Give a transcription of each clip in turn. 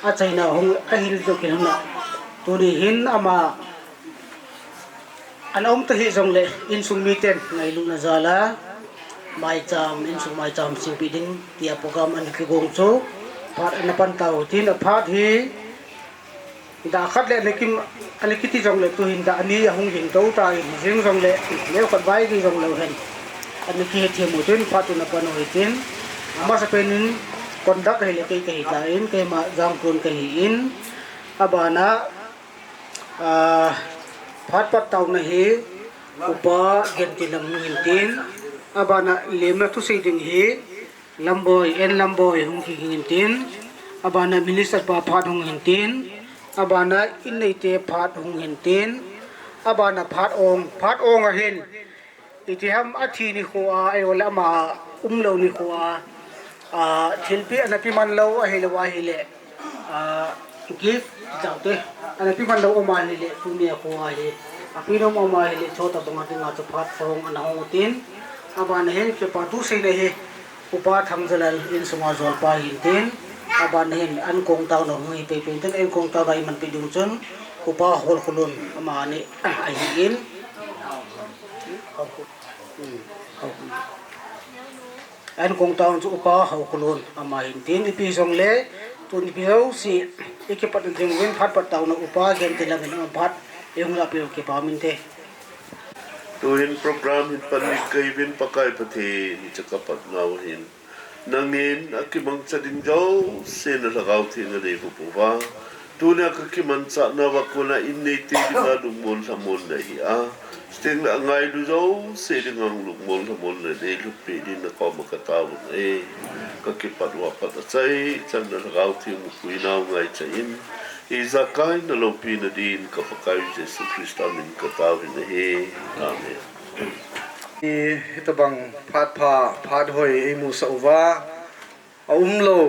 a chaina hong a hil to kin na tuni hin ama an om ta hi jong le in sung mi ten ngai lu na zala mai cham in sung mai cham sing pi ding tia program an ki gong chu phat an pan tau tin a phat hi da khat le lekim an ki ti jong le tu hin da ani hong jing to ta in jing jong le le khat bai ki jong le hen an ki he mu tin phat tu na pan hoi tin ama sa penin kondak hele kai kai lain kai ma jang kun kai in abana phat pat tau na hi upa gen ti lam hin tin abana lema tu sei ding hi lamboy en lamboy hung ki hin tin abana minister pa phat hung hin tin abana in nei te phat hung hin tin abana phat ong a hin itiham athi ni khuwa ai wala ma lo ni khuwa thilpi anapi man lo a hele wa hele gift jaute anapi man lo ma hele tunia khuwa he api no ma hele chota bonga tinga chu phat phong ana hotin aban hen ke pa tu sei le he upa thamjalal in sunga zol pa hin tin aban hen an kong taw no ngi pe pe ten en kong taw dai man pe dung chun upa hol khulun ama ni ai hin an kong taw chu upa hau khulun ama hin tin ipi song le tun pi ho si ikipat ding win phat pat taw no upa gen tilang en phat yung la pil ke pa min te tuhin program hin panik kay bin pakai pati ni cakapat ngawin nangin akimang sadin jaw sen ragaw tin na depo puwa tunya kakiman sa na wakuna innate dinga lumon sa mon na hiya sting na ngay du jaw seding ang lumon sa mon na de lupi din na ko makatawon kakipat wapat asay chan na ragaw tin mukuinaw ngay chain Izakay na lupi na din kapakay Jesu Kristo amin katawin na Amen. Ito bang phat hoi ay mu sa uwa lo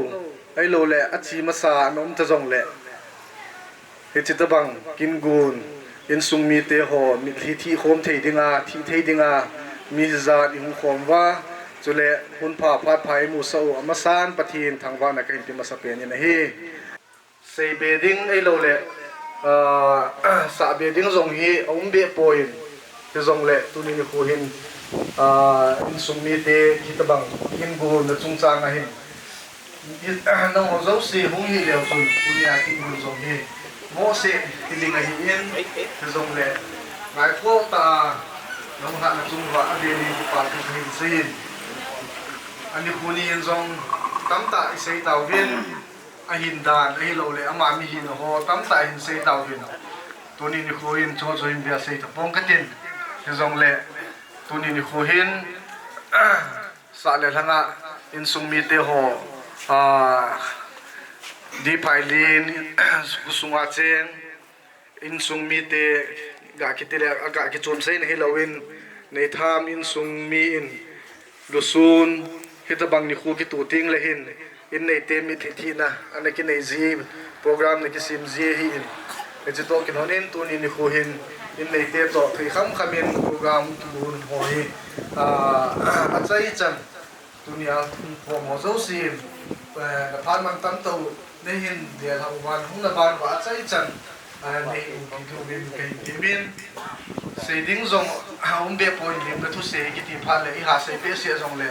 ay lo le at si masa anom ta jong le ito bang kingun in sung mi te ho mi thi khom thei dinga mi za in khom wa chule hun phat ai mu sa u amasan pathin thangwa na kain ti masapen ni na hi sei bedding ai lo le sa bedding jong hi be point te jong le tu ni khu hin in sung mi te kitabang hin gu na chung chang a hin nang ho zo si hung hi le chun tu ni a kin gu jong hi mo se tiling a hi in te jong le ngai ko ta nang ha na chung wa a de ni pa ki hin sin ani khu ni in jong tam ta i sei taw vin a hin dan a hi lo le ama mi hin ho tam ta hin sei taw vin tu ni khu hin cho hin bia sei ta pong ka tin te jong le tu ni khu hin sa le langa in sung mi te ho di pailin kusunga chen in sung mi te ga kitile aga ki chom sei na hilawin nei tham in sung mi in lusun hitabang ni khu ki tu ting le hin in nei te mi thi na ana ki nei ji program ne ki sim ji hi in e to ki honin tu ni khu hin in nei te to thei khamin program ki bun hoi a chai chan dunia ko mo zo sim na phan man tam to ne hin dia la wan hung na ban wa chai chan nei ki du bin kai timin sei ding zong haum be point lim ka thu se ki ti pha le i ha sei pe se zong le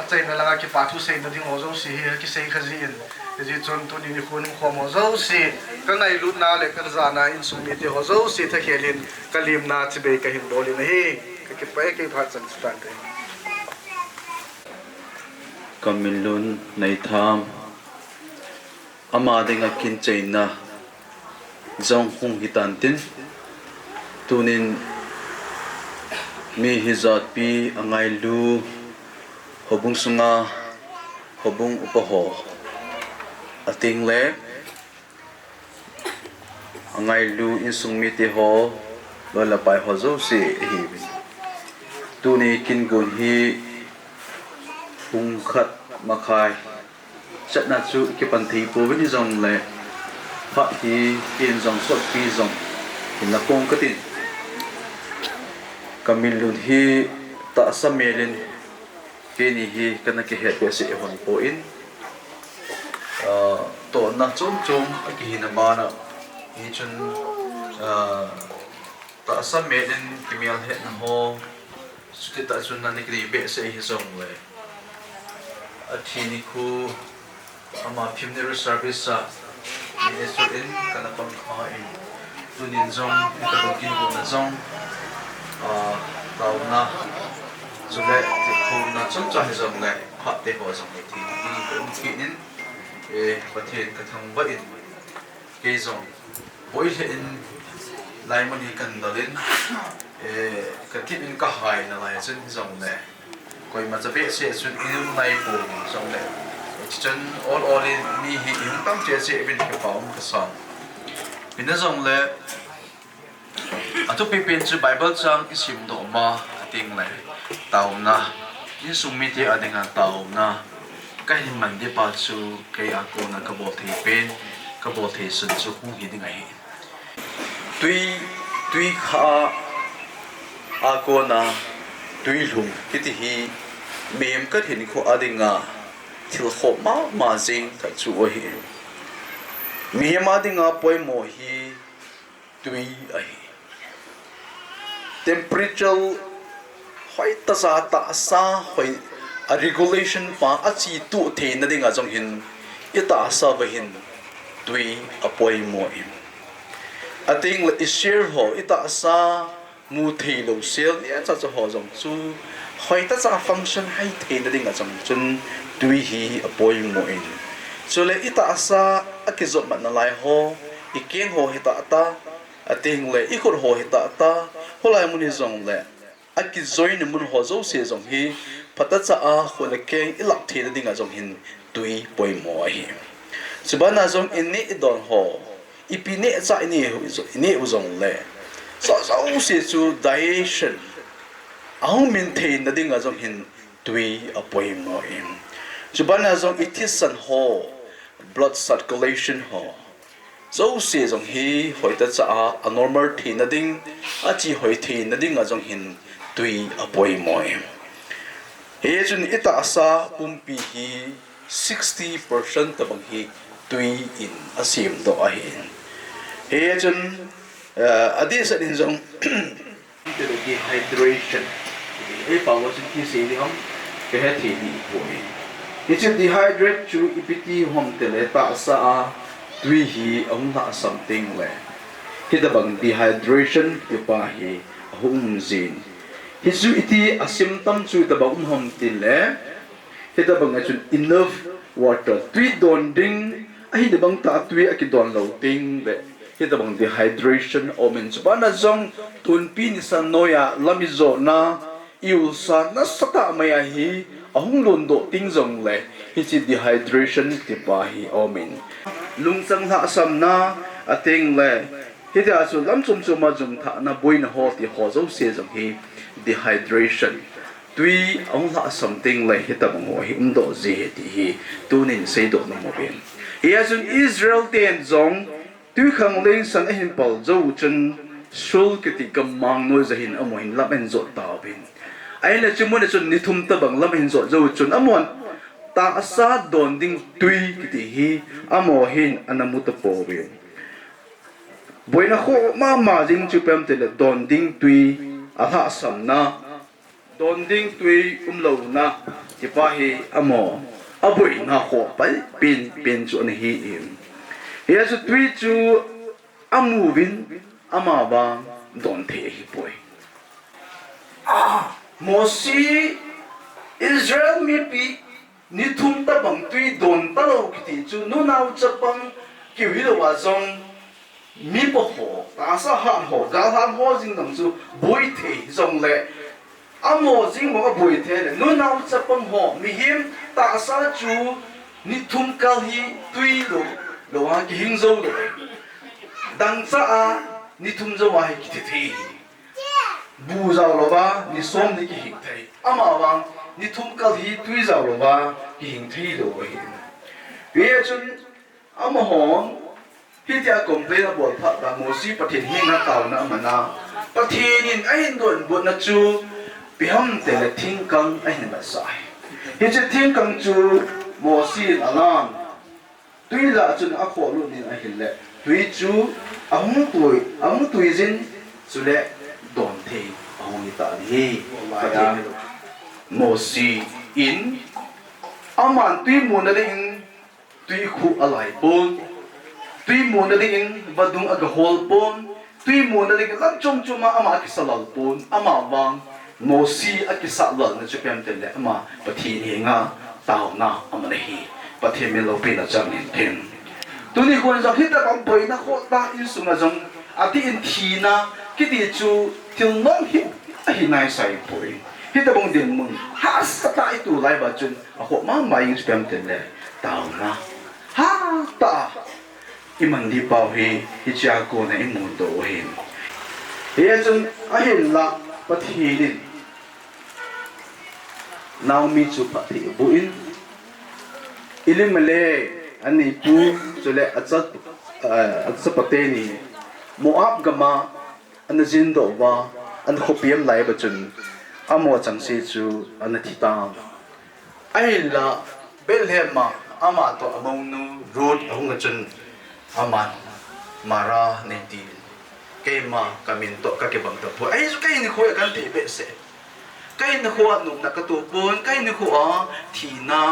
a chai na langa ki pa thu sei na ding mo zo si ki sei khazi in ji chon tu ni khun ko mo zo si ka ngai lut na le ka za na in sum mi te ho zo si tha khelin kalim na chi be ka hin boli na hi ka ki pa ke pha chan stan te kamilun nei tham ama ding a kin chaina zong hung hitan tin tunin mi hizat pi angai lu hobung sunga hobung upaho ating le angai lu in sung mi te ho lo la pai ho zo si hi tu ni kin gun hi hung khat makhai chat na chu ki pan thei po ni jong le pha hi kin jong sot pi jong in la kong katin kamil lu hi ta samelin kini hi kana ki het si hon po in to na chum chum ki na ba na hi chun ta sa me den kimial he na ho suti ta chun na ni kri be se hi song le a thi ni khu ama funeral service sa ni so in kana pang kha in tunin zong ita ko kin ko na zong tao na zo le ti khu na chum cha hi zong le pha te ho zong ni thi ni ko ki nin pathian ka thang ba in ke zong boi le in lai mani kan dalin ka kip in ka hai na lai chun zong le koi ma cha be se chun in lai po zong le chun all in mi hi in tam che se bin ka pa ka sa bin na zong le atu pi pin chu bible chang isim do ma ating le tau na in sum mi te adinga tau na kai man de pa chu kai a ko na ka bo thei pen ka bo thei sun chu hu hi ding ai tui kha a ko na tui lum kiti hi mem ka hin ko adinga thil kho ma jing ta chu o hi mi ma dinga poi mo hi tui ai temperature hoi ta sa hoi a regulation pa a chi tu the na dinga jong hin ita sa ba hin tui apoi mo im ating la share ho ita sa mu thei lo sel ya cha cha ho jong chu hoi ta cha function hai the na dinga jong chun tui hi apoi mo in so le ita sa akizot man na lai ho ikeng ho hita ta ating le ikor ho hita ta holai mun jong le aki join mun ho zo se jong hi phata cha a khole keng ilak the na dinga jong hin tui poi mo hi subana jong inni idon ho ipine cha ini hu zo ini u jong le so se chu diation au min the na dinga jong hin tui apoi mo im subana jong itisan ho blood circulation ho so se jong hi hoita cha a normal the na ding a chi hoi the na ding a jong hin tui apoi mo im he chun ita asa pumpi hi 60% tabang hi tui in asim do a hin he chun adis adin jong dehydration e power sin ki se ni hom ke he thi ni po he chun dehydrate chu ipiti hom tele ta sa a tui hi ong na something le he da bang dehydration ki pa hi hum zin he su iti asim tam chu da bang hom til le he da bang chun enough water tui don ding a hi da bang ta tui a ki don lo ting le he da bang dehydration omen chbana zong tun pi ni san noya lamizo na iu sa na sata maya hi ahung lon do ting zong le hi chi dehydration ti pa hi omen lung sang ha sam na ating le hi da su lam chum chum ma jum tha na boin ho ti ho zo se jong hi dehydration tui ong la something le hi ta mo hi do je ti hi tunin sei do na mo ben ya sun Israel ten zong tu khang leng san hin pal zo chun sul ki ti kam mang no zahin amoin lam en zo ta ben ai la chumon chun ni thum ta bang lam en zo zo chun amon ta asa don ding tui ki ti hi amo hin anamu ta po ben boina kho ma jing chu pem te le don ding tui a ha sam na don ding tui lo na ti pa hi amo aboi na kho pai pin chu an hi im he su tui chu amu win ama ba don the hi poi mosi Israel mi pi ni thum ta bang tui don ta lo ki ti chu nu nau cha pang ki wi lo wa zong mi po ho ta sa han ho ga han ho jing dang chu boi the zong le amo jing mo boi the le nu nau cha pang ho mi him ta sa chu ni thum kal hi tui lo wa ki hing zo lo dang sa a ni thum zo wa hi ki thi bu zao lo ba ni som ni ki hing thai ama wang ni thum kal hi tui zao lo ba ki hing thai lo hi ye chun ama ho hi tia complain about pha da mo si pathin hi na taw na mana pathin in ai don bot na chu piham te le thing kang ai na sai hi che thing kang chu mo si alam tui la chun a kho lu nin a hin le tui chu ahung tui jin chu le don thei ahung ni ta ni ya mo si in aman tui mo na ding tui khu alai pon tui mo na ding vadung aga hol pon tui mo na ding lam chom choma ama kisalal pon ama wang mo si akisa lal na chupem tele ama pathi ni nga tao na amane hi pathi mi lo pe na chang nin ten tuni kon za hita kam poi na kho ta in sunga jong ati in thi na ki ti chu til nong hi a hi nai sai poi hita bong din mung ha sa ta itu lai ba chun a ho ma mai in chupem tele tao na ha ta iman di pau hi hi cha ko na in mun do hin he chun a hin la pathi din Naomi chu pathi buin ilimale ani pu chule achat pateni Moab gama anajin do wa an khopiam lai bachun amo changsi chu anathita aila belhema ama to amonu road ahunga chun aman mara neti kema kamin to ka ke bang to ai chu kai ni khoi kan ti be se kai na khuat nuk na katupon kai na khua thina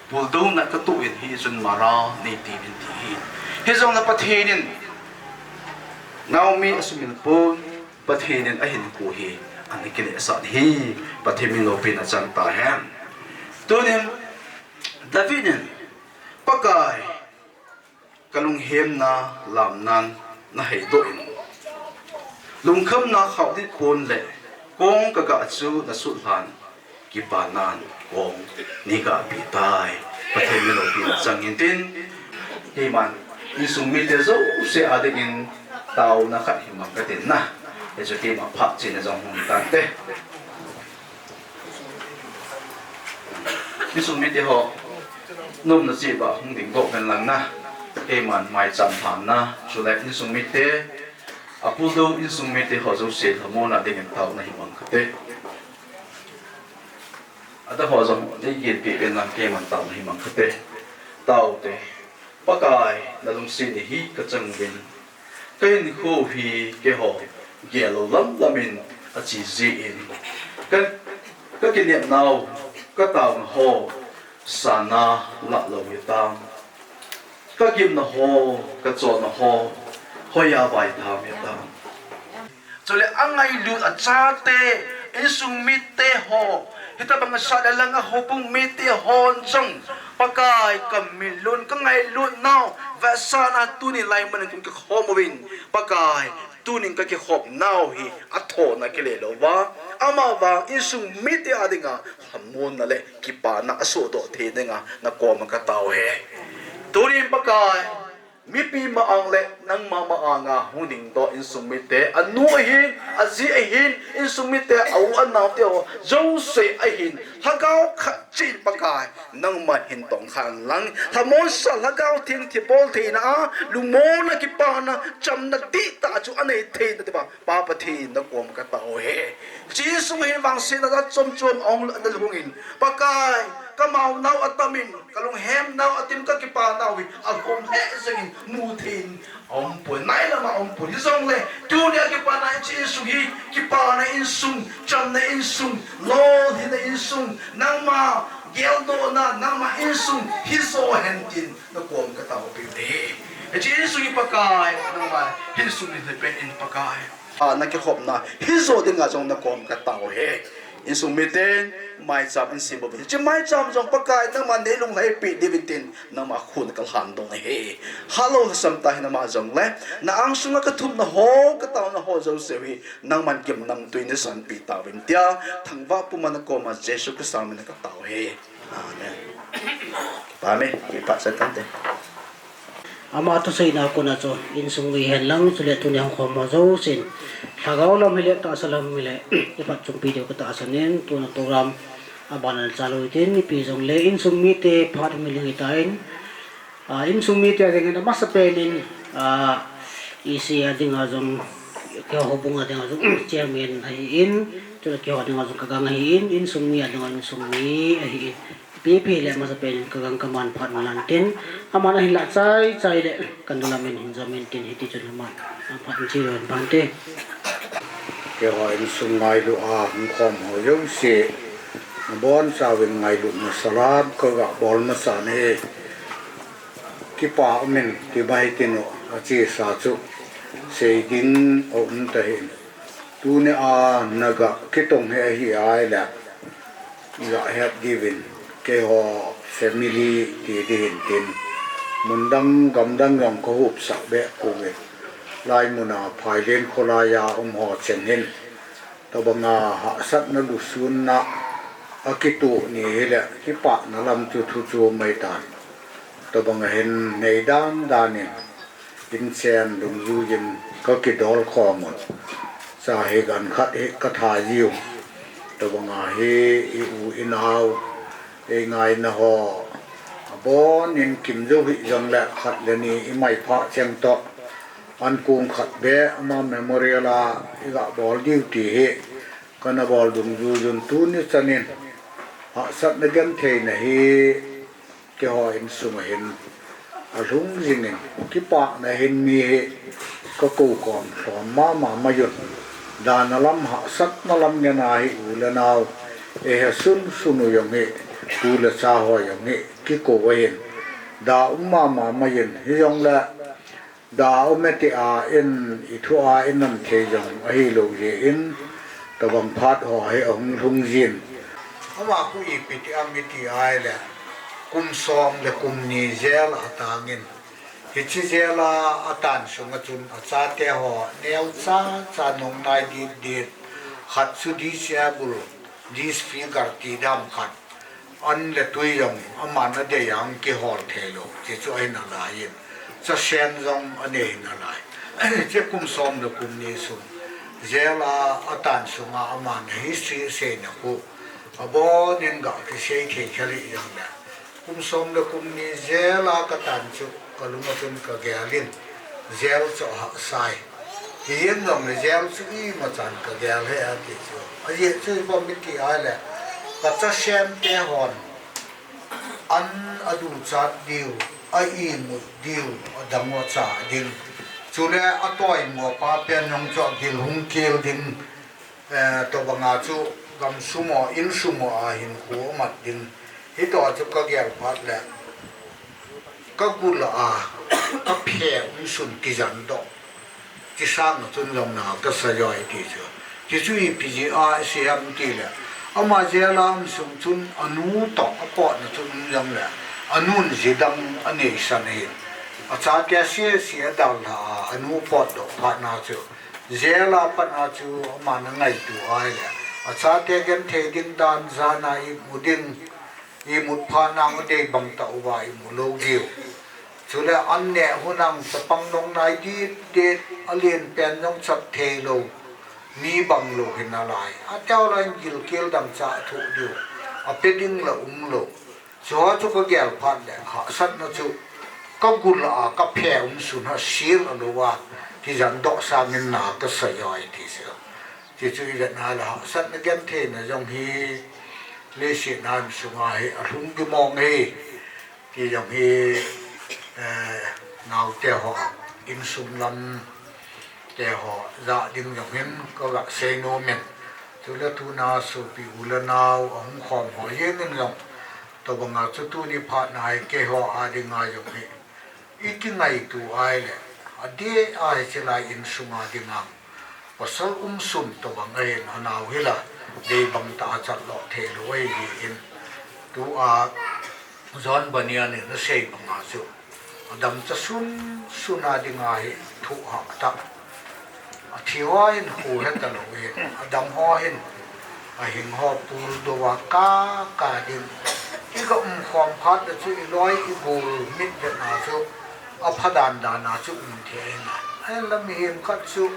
buldo na katuin hi chun mara nei ti bin ti hi zong na pathenin Naomi asumin pon pathenin ahin ku hi ani kile sa hi pathemin lo pin achang ta hem tunin Davidin pakai kalung hem na lamnan na heido in lungkham na khawdit pon le kong kaga chu na sulhan kipanan kong niga bitai pathe melo pi changin tin himan isung mi te zo se adegin tau na khat himam ka tin na e chu ti ma phak chin jong hum ta te isung mi te ho nom na chi ba hung ding go kan lang na himan mai cham tham na chu le isung mi te Apuldo insung mete hozo se hamona dengan tau na himang kate. Ada hozo ni git pi ben lang ke man tau na himang kate. Tau te pakai dalung sin hi kachang bin. Kain ho hi ke ho gelo lam lamin a chi zi in. Kan ka kinep nau ka tau na ho sana la lo yitang. Ka kim na ho ka cho na ho hoya bai tham yata chole angai lu a chate insung mitte ho hita bang sa lang a hopung mitte hon jong pakai kamilun ka ngai lu now va sana tuni lai man kun ka homowin pakai tuning ka ki hop now hi atho na kile lo wa ama wa insung mitte adinga hamon na le ki pa na aso do the denga na ko ma ka taw he tunin pakai mipi maang le nang mamaanga huning do insumite anu ahin azi ahin insumite au anaw te ho jose ahin hagaw chin pakai nang mahin tong khan lang hamon sa hagaw ting tipol the na lumo na kipana cham na ti ta chu anei the na diba papathi na kom ka tao he chi sung hin wang sin na chom chom ong na lungin pakai kamau nau atamin kalung hem nau atim ka kipa nau wi akom he singin mutin ompun nai lama ompun zong le tu dia kipa na chi su hi kipa na insung cham na insung lo hi na insung nang ma gel do na nang ma insung hi so hentin na kom ka tao pi de chi su hi pakai nang ma hi su ni de pen in pakai na ki khop na hi so ding nga jong na kom ka tao he insung miten mai cham in simbo bi chi mai cham jong pakai nang man de lung lai pi divitin nang ma khun kal han dong he halo sam ta na ma jong le na ang sunga ka thum na ho ka taw na ho jo se wi nang man kim nam tuin ne san pi ta win tia thangwa pu man ko ma jesu ka sam na ka taw he amen pa me ki pa sa kante ama to sei na ko na cho in sung wi hen lang chule tu nyang khom ma zo sin thagaw lam hele ta salam mile ipat chung video ka ta asanen tu na program abanal chalo tin ni pi jong le in sung mi te phat miling itain in sung mi te dengan mas penin isi ading azong ke hobung ading azong chairman ai in tu ke ading azong kagang ai in sung mi ading sung mi ai PP le ma sa pe ka gang kaman phat lan tin amana hi la chai le kandulamen hinjamin tin hiti chun man phat chi ron ban te ke ho in sung ngai lu a hum khom ho yong se bon sa win ngai lu na salam ko ga bol na sa ne ki pa men ki bai tin o chi sa chu se din o ta hin tu ne a naga ki tong he hi ai la ya have given ke ho family ti din tin mundang gamdang rong ko hup sa be ko ve lai muna phai len khola ya ho chen hin to banga ha sat na lu sun na akitu ni hele ki pa na lam chu thu chu mai tan to banga hen nei dan danin in chen dung yu yin ka ki dol kho mon sa he gan khat he ka tha yiu to banga he i u inau e ngai na ho bon in kim jo hi jong la khat le ni i mai pha cheng to an kung khat be ama memorial a iga bol duty he kana bol dung ju jun tu ni chanin ha sat na gan the na hi ke ho in sum hin a lung jing in ki pa na hin mi he ko ko kon so ma yun da na lam ha sat na lam ne na hi u la naw e ha sun sunu yong he tu la cha ho yong he ki ko wa hin da ma yun hi yong la da ometi a in ithu a in nam the jong a hi lo ye in ta bang phat ho he ong lung jin ama ku I piti amiti ai le kum som le kum ni zel atangin hichi zela atan sunga chun acha te ho neu cha nong nai di khat su di sia bul dis figure ti dam khat an le tui yong amana de yang ki hor thelo che chu ai na la yin cha shen zong ane na lai che kum som le kum ni su zela atan sunga amana history se na ku abo nin ga ki sei the khali yang la kum som le kum ni zela ka tan chu kaluma chun ka gyalin zel cho ha sai yin dong le zel chu I ma chan ka gyal he a ti chu a ye chu bom mi ki ai la ka cha shen te hon an adu cha diu ai mu diu adamo cha din chule atoi mo pa pe nong cho dil hung kel din to banga chu gam sumo in sumo a hin ko mat din hi to chu ka gyal phat la ka gula a ka phe un sun ki jan do ti sang no chun long na ka sa yoi ti chu I pi a siam ti la ama jelam sum chun anu to apo na chun long la anun zidam ane san hi acha kya se dal la anu pot do phat na chu zela pat na chu ma na ngai tu ai la acha te gen the din dan za na I mudin I mut pha na de bang ta wa I mu lo diu chule an ne hunang sapang nong nai di de alien pen nong chap the lo mi bang lo hin alai a taw lain gil kel dam cha thu diu a peding la lo so chu ko gel phat le ha sat na chu ka gul a ka phe sun ha sir lo wa ti jan do sa min na ka sa yoi ti se ti chu I na la sat na gen the na jong hi le shi nan su nga he a lung ki mong he ti jong hi ngau te ho in sum lam te ho za ding jong hin ko ga se no men tu la tu na su pi u la nau ong khom ho yen nin long to banga chu tu ni pha nai ke ho a ding a jong he I ki ngai tu ai le a de ai che lai in sunga ding ang pasal sum to bang ai na nau hila de bang ta chat lo the lo ai in tu a zon bania ne na sei bang a chu adam cha suna ding a hi thu ha ta a thiwa in hu he ta lo he adam ho hin a hing ho pur do wa ka din I ka khom phat da chu I loi I bul mit de na chu a phadan da na chu the na ai lam him khat chu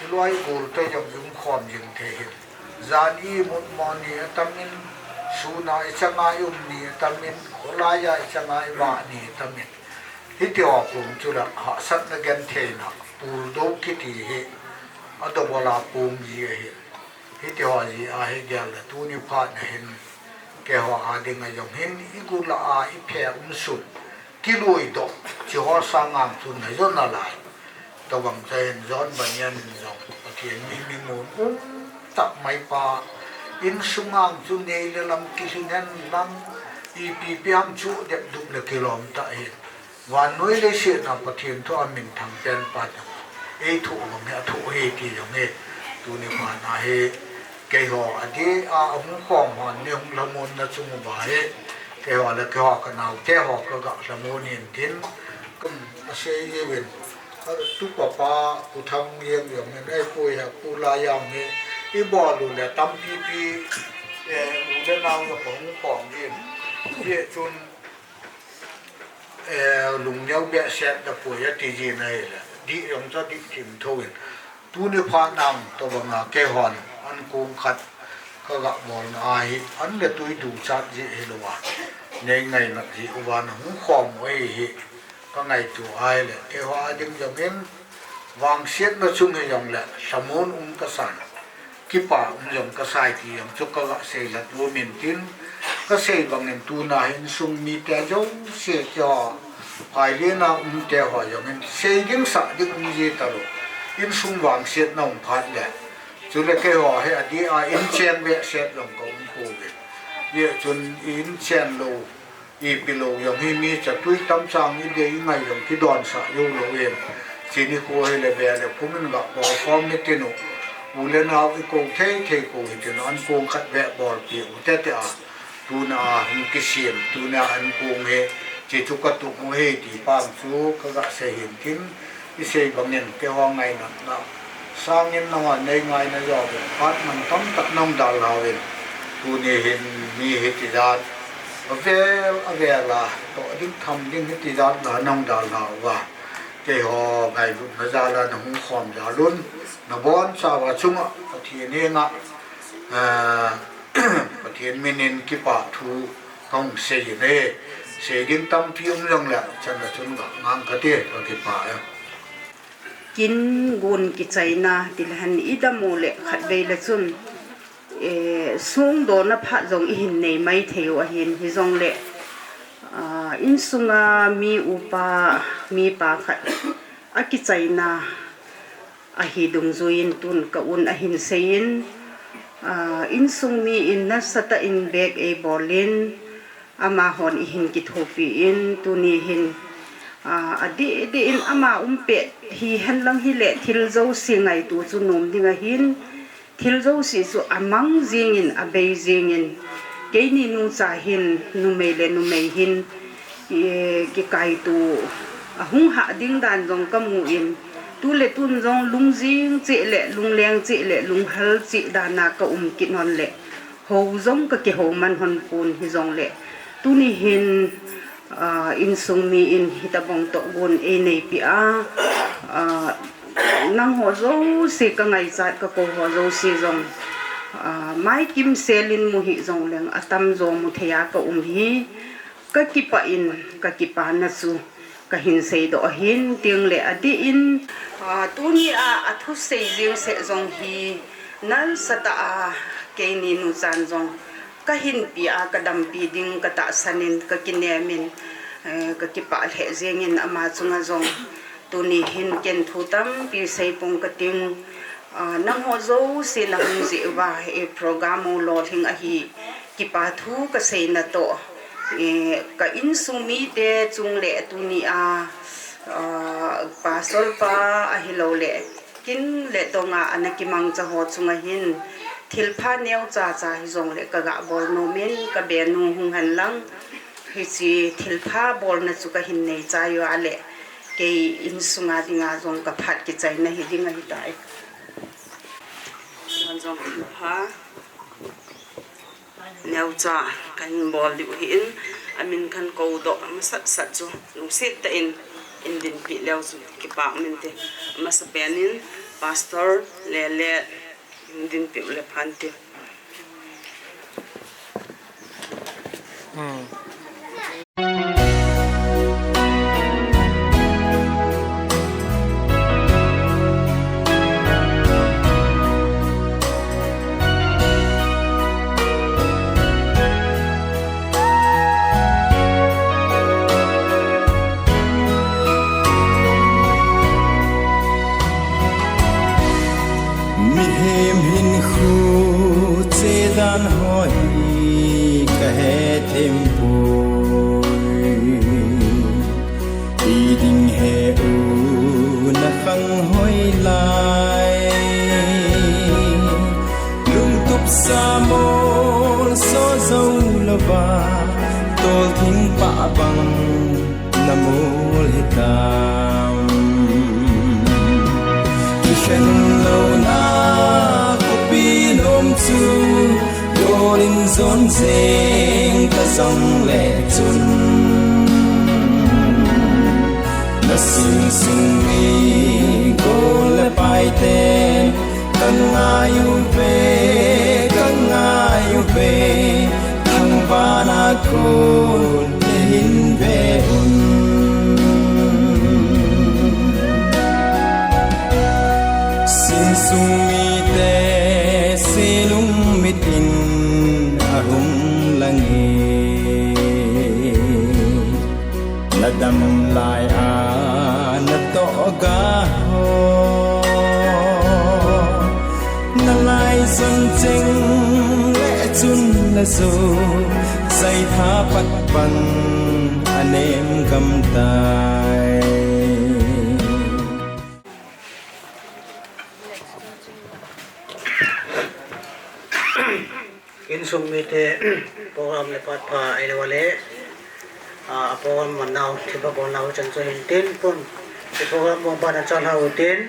I loi bul te jong khom jing the hin zan I mut mo ni tamin suna I changa ni tamin olaya I changa ba ni tamin hi tyo pum chu la ha sat na gen the na pur do ki ti he adobola pum ji he hi tyo ji a he gyal tu ni pha na hin ke ho a ding a yong hen I gu la a I phe sun ki lui do chi ho sang ang sun na zon na lai to bang chen zon ban yan zong pathian mi mun tak mai pa in sungang chu nei le lam ki hinan lam I pi piam chu de du le kilom ta e wan noi le se na pathian to amin thang pen pa e thu ngom he thu he ti yong he tu ni ma na he ke ho adi a hung khom hon ni hung lamon na chung ba he ke ho la ke ho ka nau ke ho ka ga lamon in tin kum se ye wen tu pa tu thang yeng yong ne ai pu ya pu la yang he I bo lu le tam pi u le nau yo hung khom din ye chun lung nhau be set da pu ya ti ji nei la di yong cho di tim thoin tu ni pha nam to banga ke hon an kum khat ka ga bol na ai an le tui du chat ji he lo wa nei ngai na ji u wa na hu khom oi hi ka ngai tu ai le ke wa ding jong em wang siet na chung he yong le samun ka san ki pa yong ka sai ki yong chu ka ga se la tu min tin ka se bang nem tu na hin sung mi te jo se cho ai le na te ho yong en se ding sa ding ji ta lo in sung wang siet na phat le chu le ke ho he adi a in chen ve set long ko ko ve ye chun in chen lo I pilo yong hi mi cha tui tam chang I de ngai yong ki don sa yo lo em chi ni ko he le ve le pumin ga bo form ni ti no u le na I ko the ko hi ti no an ko khat ve bol pi u te te a tu na hin ki sim tu na an ko he chi chu ka tu mo he ti pam chu ka ga se hin tin I se bang nen ke ho ngai na sang in na nei ngai na yo pat man tam tak nong dal la wen tu ni hin mi he ti da ave la to ding tham ding he ti da na nong dal la wa ke ho ngai lu na za la na hu khom ja lun na bon sa wa chung a thi ne nga pathian minin ki pa thu kong se ne se ding tam pium long la chan na chun ga ngang ka te to ki pa ya kin gun ki chaina tilhan idamo le khatbe le chun sung do na pha jong hin nei mai theu a hin hi jong le in sunga mi upa mi pa khat a ki chaina a hi dung zuin tun ka un a hin sein in sung mi in na sata in bek e bolin ama hon I hin ki thopi in tuni hin adi in ama umpe hi hanlang hi le thil zo si ngai tu chu nom dinga hin thil zo si chu amang jingin a beijingin keini nu cha hin nu mei hin ki kai tu a hung ha ding dan jong kamu in tu le tun jong lung jing che le lung leng che le lung hal chi dana ka ki non le ho jong ka ke ho man hon pun hi jong le tu ni hin in sung mi in hitabong to gun e nei pi a nang ho zo se ka ngai chat ka ko ho zo si jong mai kim selin mu hi jong leng atam zo mu theya ka hi ka ki pa na su ka hin sei do hin ting le adi in tu ni a thu sei jing se jong hi nan sata a ke ni nu chan jong ka hin pi a ka dam pi ding ka ta sanin ka kinemin ka ki pa le jengin ama chunga jong tu ni hin ken thu tam pi sei pung ka ting nang ho zo se na hung ji wa e program lo thing a hi ki pa thu ka sei na to ka in sumi te chung le tu ni a pa sol pa a hi lo le kin le to nga anakimang cha ho chunga hin thil pha neu cha hi jong le ka ga bol no men ka be nu hung han lang hi chi thil pha bol na chu ka hin nei cha yo ale ke in sunga dinga jong ka phat ki chai na hi dinga hi dai jong pha neu cha kan bol li hin amin kan ko do sat chu lu set ta in din pi leo chu ki pa min te ma sa penin pastor le din pi le phan te hem hin khu che dan hoi ka he thêm bồi đi ding he u na khang hoi lai lung tup sa mol so dâu lo ba tol thing pa bang na mol hitam ki shen lo na ko pinom chu Rolling zone zing ta song le chun na sing sing mi go le pai ten kan ayu ve thang ba na ko le hin ve un sing sung mi te silung mitin ahum langi nadam lai a na to ga ho na lai sun ching le chun na su sai tha pat pan anem kam tai in sung mi te program le pat pha ai le wale program man naw thi ba bon naw chan cho hin tin pun te program mo ba na chan ha u tin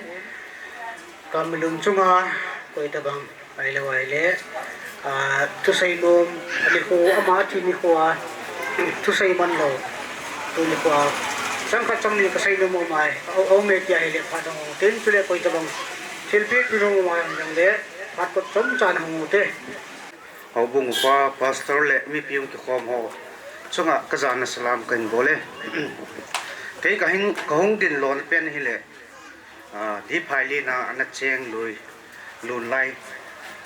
kam lung chunga koi ta bang ai le wale tu sai nom ali ko ama thi ni ko tu sai man lo tu ni ko sang ka chang ni ka sai nom mai o me ti ai le pha dong tin tu le koi ta bang silpi tu rong mai yang le phat ko chom chan hang u te hậu bung qua pastor lệ mi piung ki khom ho chunga kazana salam kan bole cái hong din lon pen hi le di phaili na ana cheng lui lun lai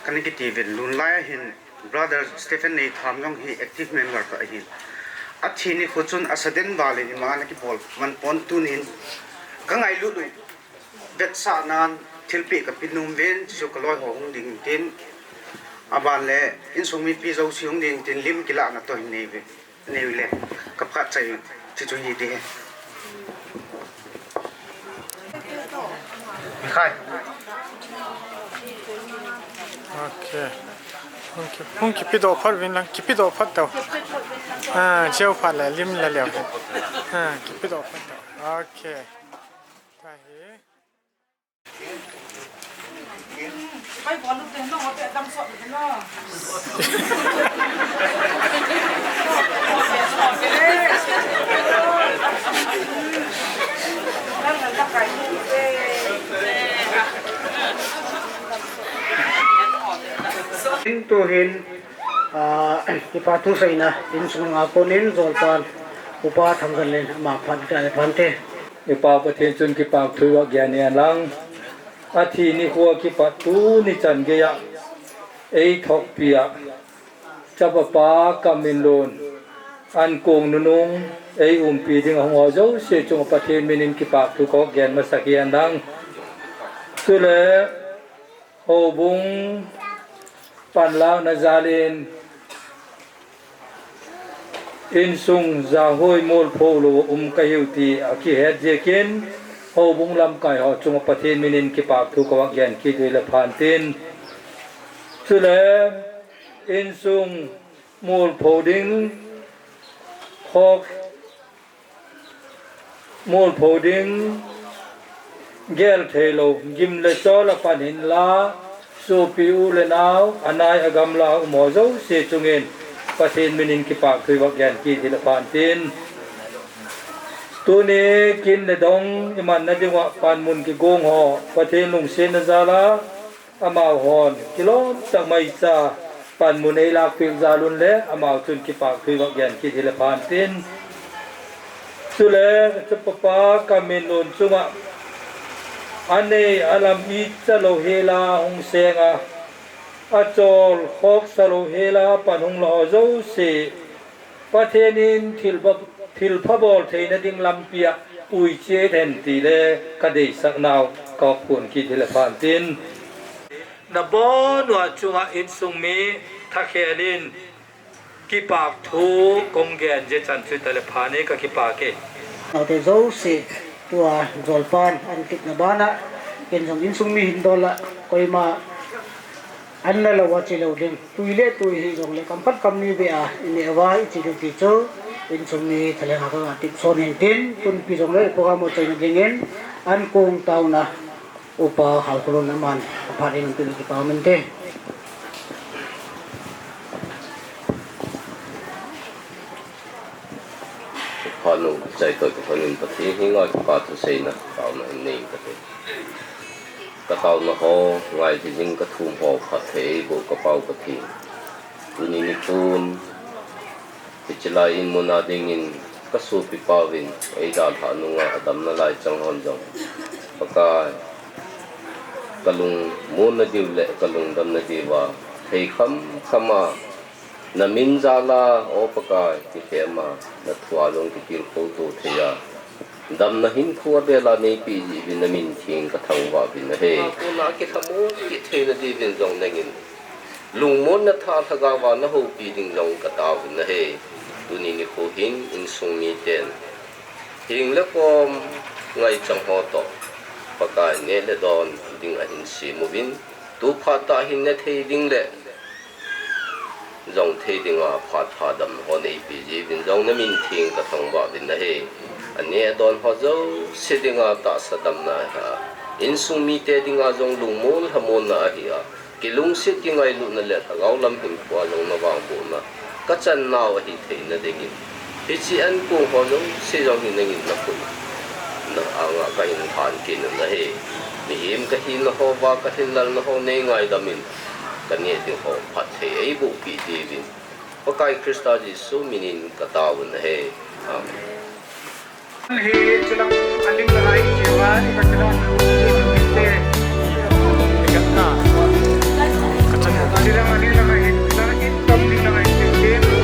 kan ki ti ven lun lai hin brother Stephen nei tham ngong hi active member ka hin athi ni khuchun asaden bale ni ma na ki pol man pon tunin ka ngai lu lu bet sa nan thilpi ka pinum ven chu ka loi hong ding tin aban le in sung mi pi zo siung ding tin lim kila na to nei ve nei le ka phat chai chi chu hi de khai okay hung ki pido phar vin lang ki pido phat taw jeu phat le lim le le ki pido phat taw okay ta hi Bay bón lúc đến nó có thể đâm sọt được nó. in tu hin ki pa tu sai na in sung nga ko nin zol pan upa tham gan len ma phan ta phan te ipa pathen chun ki pa thuwa gyan yan lang athi ni khuwa ki pa tu ni chan ge ya ei thok pia chapa pa kamin lon an kong nunung ei pi ding ho zo se chung pathen minin ki pa thu ko gyan ma sakyan dang sule ho bung pan lao na zalin in sung za hoi mol pholo kahiu ti ki het je ken ho bung lam kai ho chung pathen minin ki pak thu ko gyan ki dui la phan tin chule in sung mol phoding khok mol phoding gel thelo gim le chola panin la so piu le naw anai agam la mo zo se chungin pathen minin ki pak thui wak yan ki thila pan tin tu ne kin le dong iman na dingwa pan mun ki gong ho pathen lung sen na zala amao hon kilom tak mai sa pan mun ei lak pil zalun le amao chun ki pak thui wak yan ki thila pan tin sule chupapa kamin lun chuma ane alam itsa lo hela hong senga achol khok salo hela panung lo zo se pathenin thil phabol theina ding lampia ui che then ti le ka dei sak naw ka phun ki thil phan tin na bon wa chunga in sung mi thakhelin ki pak thu kong gen je chan chu tele phane ka ki pa ke nào thì dấu sẽ tua dồi pan ăn kịch na bana kiến trong in sung mi hin dola coi mà anh là wat chỉ lâu đêm tui lệ tui hi dòng lệ cầm phát cầm mi về à in vai chỉ được tí chỗ in sung mi thale ha ka tip son hin tin tun pi dòng lệ program một chơi na gengen an kong tao na upa hal kulon naman kapag in pili ki pa mente Panu chạy tới cái phần bát thi hi ngồi cái tu sei na tao na nei cái tao na ho ngay thì những cái thùng hồ phát thế bộ cái bao bát thi tu ni ni tun thì chỉ là in mona ding in cái số pi pa vin ai đã thà nung à đâm na lại chẳng hòn dòng cái kalung mona diu le kalung dam na diwa thei khama na min zala opakai ki thema na thualong ki kil ko to theya dam na hin khuwa bela nei pi ji vitamin thing ka thangwa bin he ko na ki thamu ki thena di vin jong nangin lung mon na tha thaga wa na ho pi ding jong ka ta bin he tuni ni ko hin in sung mi ten hing le kom ngai chang ho to pakai ne le don ding a hin si mu bin tu pha ta hin ne thei ding le dòng thế đình à phát đầm họ này bị gì bên dòng nó mình thiền cả thằng vợ bên đây anh ấy đón họ dâu sẽ đình à ta sẽ đầm này ha in sung mi thế đình à dòng lùng môn ham môn này ha cái lùng sẽ cái ngày lùng này là gạo lâm hình qua dòng nó vàng bùn mà các chân nào thì thấy nó đình thì chỉ anh cùng họ dâu sẽ dòng hình đình nó cũng nó ăn à cái hình thản kia nó đây thì hiếm cái hình nó họ và cái hình là nó họ này ngày đầm mình cái này thì họ phát thế ấy bộ kỳ đi vin, có cái Christa Giêsu minin kataw na he, amen. He silang alim lahay jiwa ikat silang hindi ikat na silang alim lahay silang income din lahay hindi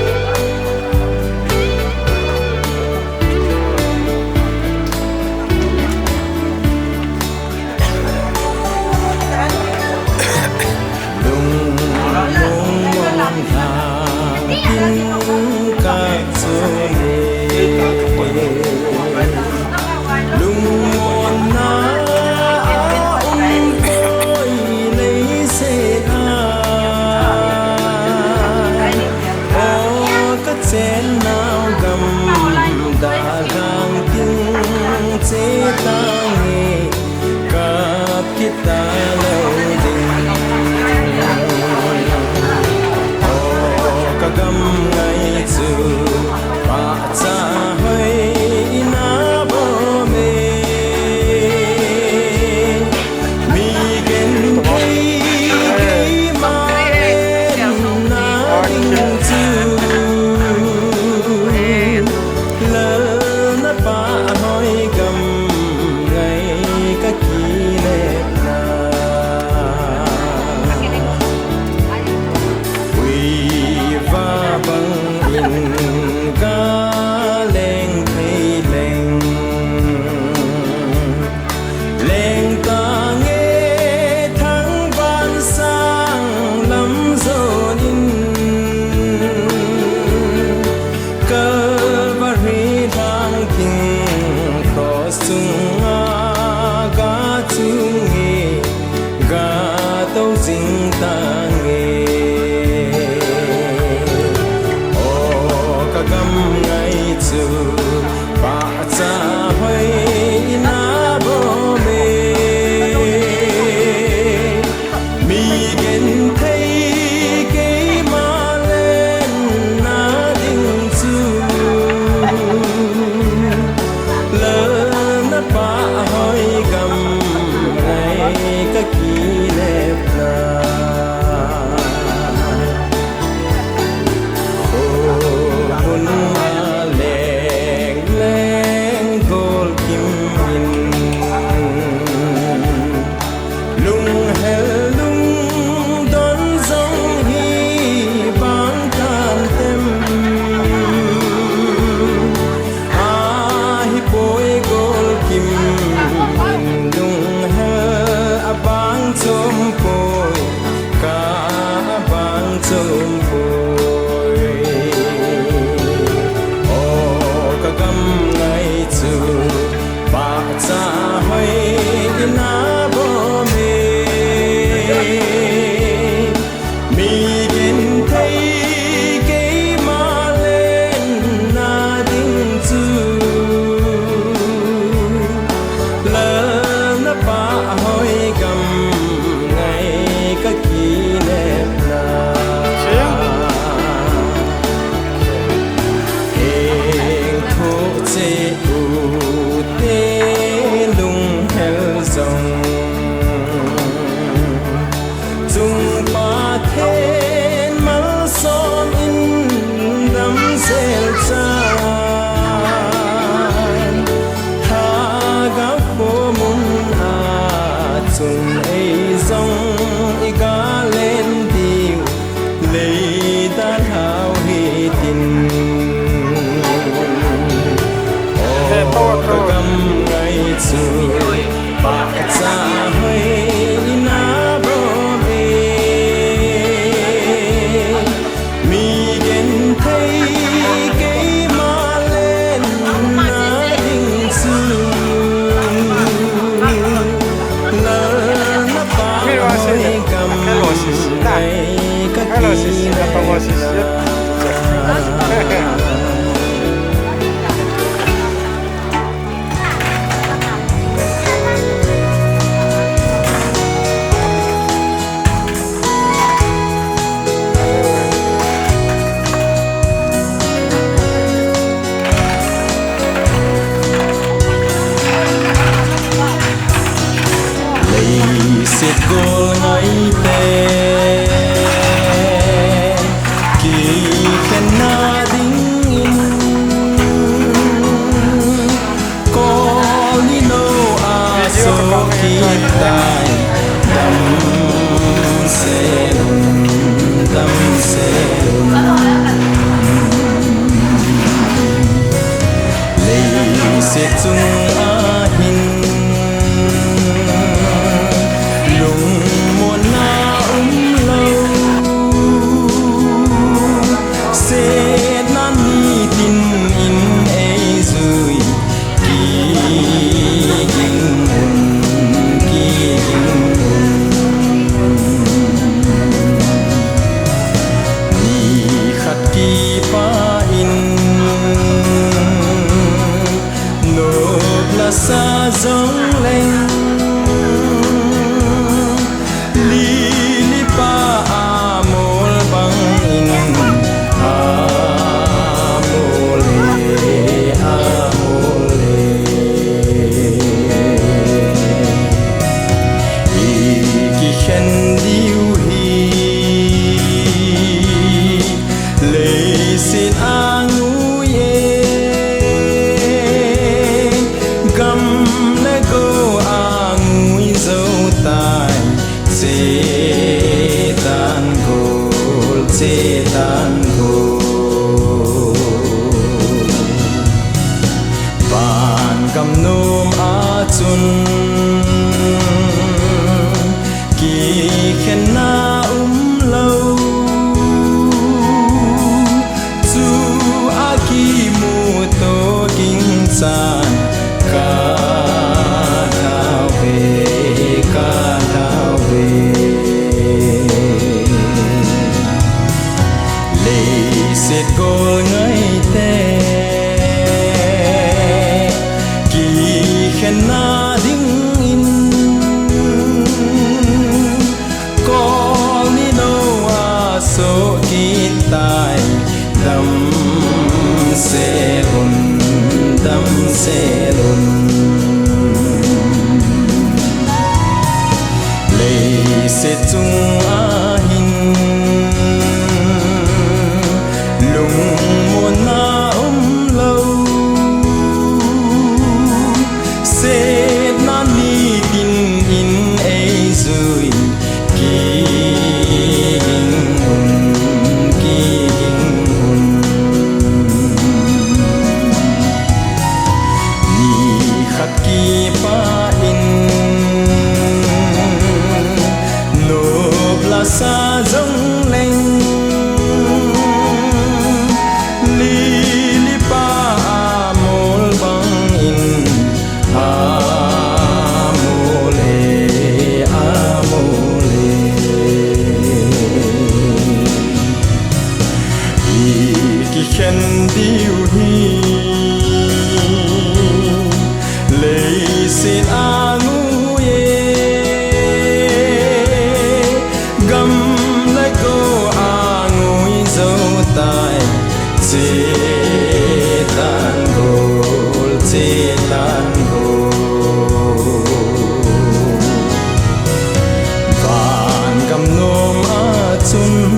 xuân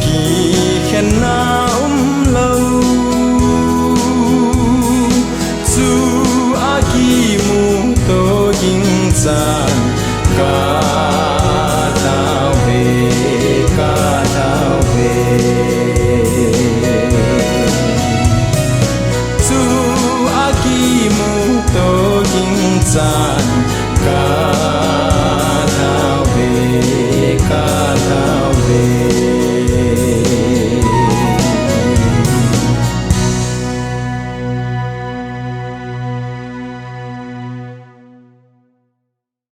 kỳ khen nào lâu dù a kỳ mu tô kinh sa